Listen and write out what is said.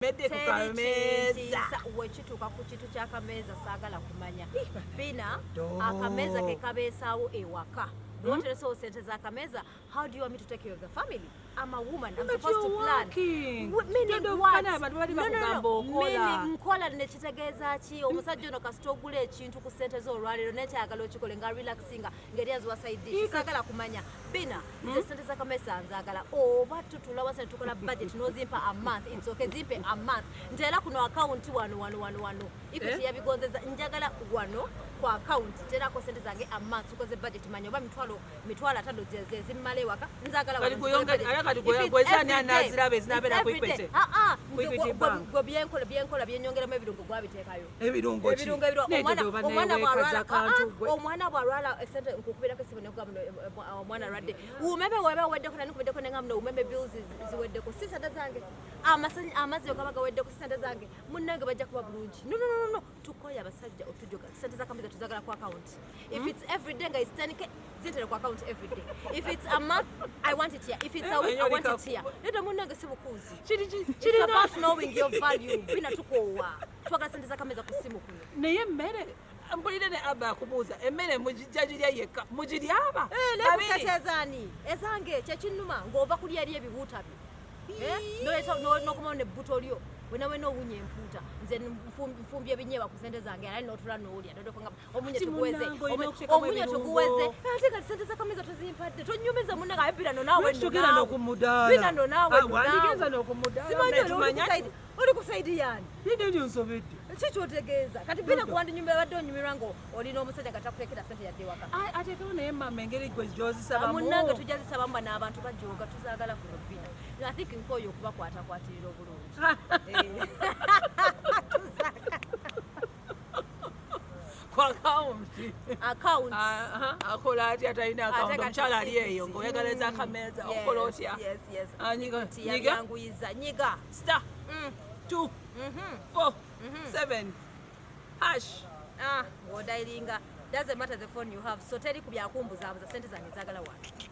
Mede kukameza. Wekituuka ku kitu ky'akameza saagala kumanya. Bina, akameza ke kabeesaawo ewaka. Bw'oteresawo sente z'akameza, how do you want me to take care of the family? I'm a woman. I'm supposed to plan. Meaning what? No. Meaning nkola nekitegeeza ki? Omusajja ono kasita ogula ekintu ku ssente z'olwaliro nekyagala okikole nga relaxinga ngeri aziwasaidde. Saagala kumanya. Bina, nze ssente z'akameza nzaagala. Oba tutula wasa ne tukola budget n'ozimpa a month. It's okay, zimpe a month. Nteera kuno account wano. Equity yabigonzeza njagala wano ku account. Nteerako ssente zange a month. Tukoze budget manya oba mitwalo 5 zimmala ewaka. Nzaagala wano. Byenkola byenyongeramu ebirungo gwabiteekayo. Omwana bw'alwala esente nkukubirako esimu nekugamba omwana alwadde. Umeme weba weddeko nanikubiddeko ne ngamba umeme bills ziweddeko. Si ssente zange. Amazzi okaba gaweddeko si ssente zange. Munnange bajja kuba bulungi. No. Tukoye abasajja otujoga. Ssente z'akameza tuzagala ku account. If it's every day nga is 10k, zintera ku account every day. If it's a month, I want it here. If it's a week, I want it here. Nenda munnange si bukuzi. It's about knowing your value. Bina tukoowa. Twagala ssente z'akameza ku simu kuno. Naye mmere mpulire ne aba akubuuza emmere mugijjagirya yekka mugiryaba. Lebukatezaani ezange kyekinnuma ng'ova kulya eri ebibuuta byo. N'okumawo ne bbuto lyo wena owunya empuuta nze nfumbye ebinyeebwa ku ssente zange era n'otula n'olya omunye tuguweze ate nga ssente z'akameza tozimpadde tonyumiza munnange aye Bina nonaawe Bina nonaawe oli ku sayidi yaani ki kyotegeeza kati Bina kuwandinyumira badde onyumirwa nga olina omusajja nga takuteekera ssente yadde waka ateekawo naye mama engeri gwe gy'ozisabamu munnange tujja zisabamu bano abantu bajooga tuzaagala kuno Bina I think nkoyo okubakwatakwatira obulungi account akola atya talina account omukyala ali eyo ng'oyagala ez'akameza okola otya nyiga star 2 4 7 hash odayiringa doesn't matter the phone you have so teri ku byakumbuzabuza ssente zange zaagala wano